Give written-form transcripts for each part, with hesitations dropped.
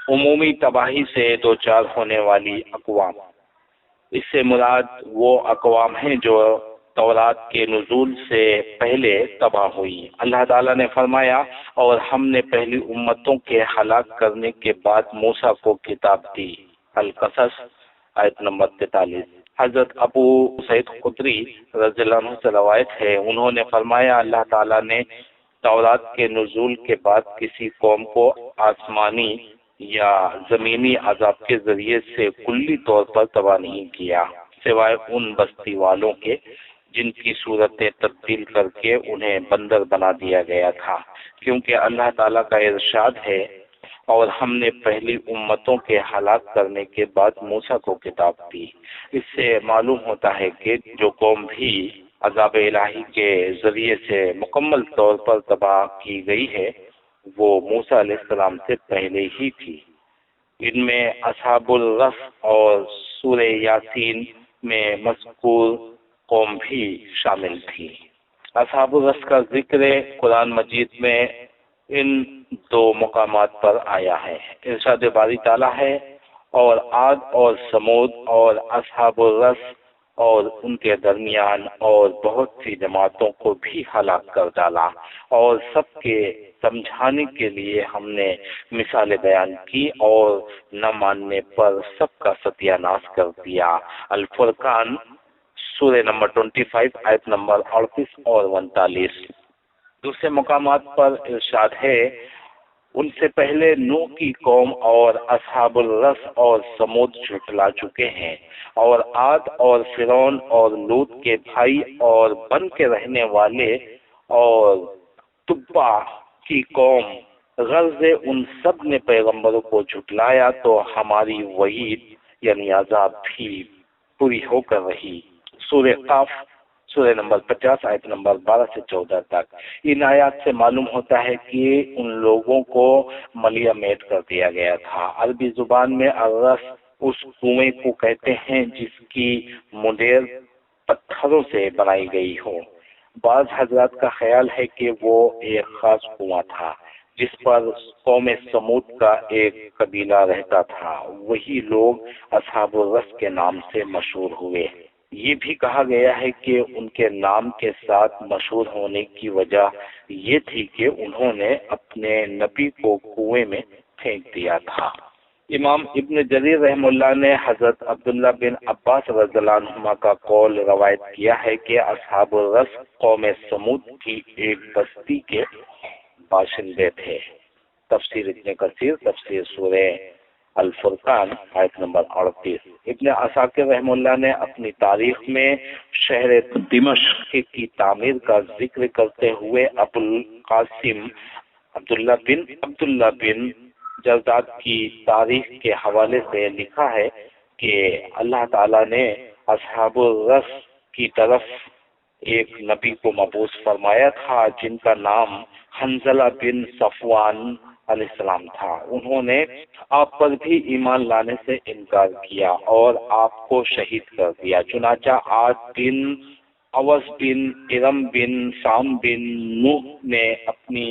عمومی تباہی سے دوچار ہونے والی اقوام۔ اس سے مراد وہ اقوام ہیں جو تورات کے نزول سے پہلے تباہ ہوئی۔ اللہ تعالیٰ نے فرمایا اور ہم نے پہلی امتوں کے ہلاک کرنے کے بعد موسیٰ کو کتاب دی۔ القصص آیت نمبر 43۔ حضرت ابو سعید خدری رضی اللہ عنہ سے روایت ہے، انہوں نے فرمایا اللہ تعالیٰ نے تورات کے نزول کے بعد کسی قوم کو آسمانی یا زمینی عذاب کے ذریعے سے کلی طور پر تباہ نہیں کیا، سوائے ان بستی والوں کے جن کی صورتیں تبدیل کر کے انہیں بندر بنا دیا گیا تھا، کیونکہ اللہ تعالیٰ کا ارشاد ہے اور ہم نے پہلی امتوں کے ہلاک کرنے کے بعد موسیٰ کو کتاب دی۔ اس سے معلوم ہوتا ہے کہ جو قوم بھی عذاب الہی کے ذریعے سے مکمل طور پر تباہ کی گئی ہے وہ موسیٰ علیہ السلام سے پہلے ہی تھی۔ ان میں اصحاب الرس اور سورہ یاسین میں مذکور قوم بھی شامل تھی۔ اصحاب الرس کا ذکر قرآن مجید میں ان دو مقامات پر آیا ہے۔ ارشاد باری تعالیٰ ہے اور عاد اور سمود اور اصحاب الرس اور ان کے درمیان اور بہت سی جماعتوں کو بھی ہلاک کر ڈالا، اور سب کے سمجھانے کے لیے ہم نے مثالیں بیان کی اور نہ ماننے پر سب کا ستیہ ناش کر دیا۔ الفرقان سورہ نمبر 25 آیت نمبر 38 اور 39۔ دوسرے مقامات پر ارشاد ہے ان سے پہلے نوح کی قوم اور اصحاب الرس اور سمود جھٹلا چکے ہیں، اور عاد اور فرعون اور لوط کے بھائی اور بن کے رہنے والے اور تبع کی قوم، غرض ان سب نے پیغمبروں کو جھٹلایا تو ہماری وعید یعنی عذاب بھی پوری ہو کر رہی۔ سورہ قاف سورہ نمبر 50 آیت نمبر 12 سے 14 تک۔ ان آیات سے معلوم ہوتا ہے کہ ان لوگوں کو ملیہ میٹ کر دیا گیا تھا۔ عربی زبان میں الرس اس کنویں کو کہتے ہیں جس کی مڈیر پتھروں سے بنائی گئی ہو۔ بعض حضرات کا خیال ہے کہ وہ ایک خاص کنواں تھا جس پر قوم سمود کا ایک قبیلہ رہتا تھا، وہی لوگ اصحاب الرس کے نام سے مشہور ہوئے۔ یہ بھی کہا گیا ہے کہ ان کے نام کے ساتھ مشہور ہونے کی وجہ یہ تھی کہ انہوں نے اپنے نبی کو کنویں میں پھینک دیا تھا۔ امام ابن جریر رحمہ اللہ نے حضرت عبداللہ بن عباس رضی اللہ عنہما کا قول روایت کیا ہے کہ اصحاب الرس قوم سمود کی ایک بستی کے باشندے تھے۔ تفسیر ابن کثیر تفسیر سورہ الفرقان آیت نمبر 38۔ ابن عساکر رحمہ اللہ نے اپنی تاریخ میں شہر دمشق کی تعمیر کا ذکر کرتے ہوئے ابو القاسم عبداللہ بن جرداد کی تاریخ کے حوالے سے لکھا ہے کہ اللہ تعالیٰ نے اصحاب الرس کی طرف ایک نبی کو مبعوث فرمایا تھا جن کا نام حنظلہ بن صفوان علیہ السلام تھا۔ انہوں نے آپ پر بھی ایمان لانے سے انکار کیا اور آپ کو شہید کر دیا، چنانچہ عاد بن اوس بن ارم بن سام بن نوح نے اپنی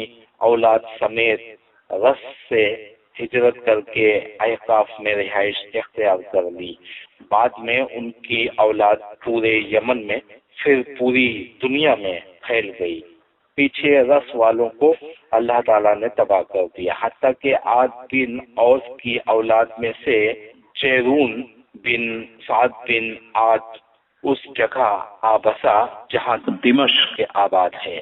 اولاد سمیت رس سے ہجرت کر کے احقاف میں رہائش اختیار کر لی۔ بعد میں ان کی اولاد پورے یمن میں پھر پوری دنیا میں پھیل گئی۔ پیچھے رس والوں کو اللہ تعالیٰ نے تباہ کر دیا، حتیٰ کہ عاد بن اوس کی اولاد میں سے جیرون بن سعد بن عاد اس جگہ آبسا جہاں دمشق کے آباد ہے،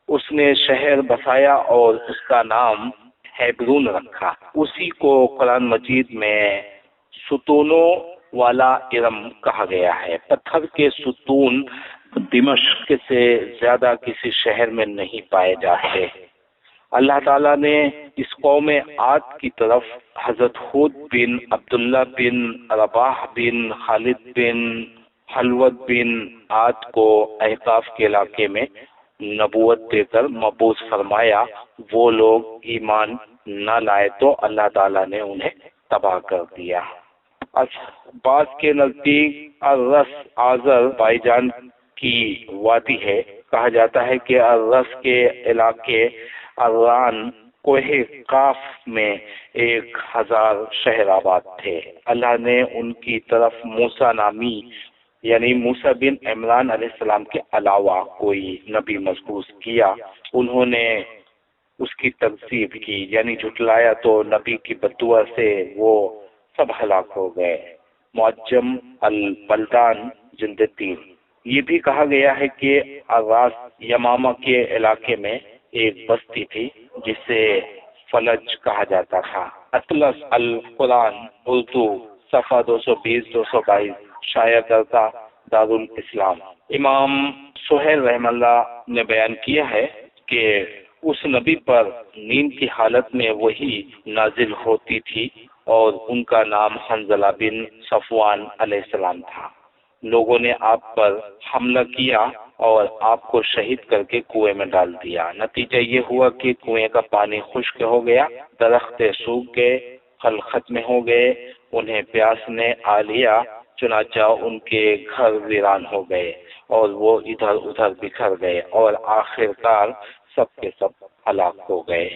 اس نے شہر بسایا اور اس کا نام ہیبرون رکھا۔ اسی کو قرآن مجید میں ستونوں والا ارم کہا گیا ہے۔ پتھر کے ستون دمشق سے زیادہ کسی شہر میں نہیں پائے جاتے۔ اللہ تعالیٰ نے اس قوم عاد کی طرف حضرت ہود بن عبداللہ بن رباح بن خالد بن حلوت بن عاد کو احقاف کے علاقے میں نبوت دے کر مبعوث فرمایا۔ وہ لوگ ایمان نہ لائے تو اللہ تعالیٰ نے انہیں تباہ کر دیا۔ بعض کے نزدیک الرس آذر بائیجان کی وادی ہے۔ کہا جاتا ہے کہ الرس کے علاقے اران کوہ قاف میں 1000 شہر آباد تھے۔ اللہ نے ان کی طرف موسیٰ نامی یعنی موسیٰ بن عمران علیہ السلام کے علاوہ کوئی نبی مبعوث کیا۔ انہوں نے اس کی تکذیب کی یعنی جھٹلایا تو نبی کی بددعا سے وہ سب ہلاک ہو گئے۔ معجم البلدان جلد 3۔ یہ بھی کہا گیا ہے کہ آغاز یمامہ کے علاقے میں ایک بستی تھی جسے فلج کہا جاتا تھا۔ اطلس القرآن اردو صفحہ 220-222 شائع کردہ دارالاسلام۔ امام سہیل رحمہ اللہ نے بیان کیا ہے کہ اس نبی پر نیند کی حالت میں وحی نازل ہوتی تھی اور ان کا نام حنظلہ بن صفوان علیہ السلام تھا۔ لوگوں نے آپ پر حملہ کیا اور آپ کو شہید کر کے کنویں میں ڈال دیا۔ نتیجہ یہ ہوا کہ کنویں کا پانی خشک ہو گیا، درخت سوکھ گئے، پھل ختم ہو گئے، انہیں پیاس نے آ لیا، چنانچہ ان کے گھر ویران ہو گئے اور وہ ادھر ادھر بکھر گئے اور آخر کار سب کے سب ہلاک ہو گئے۔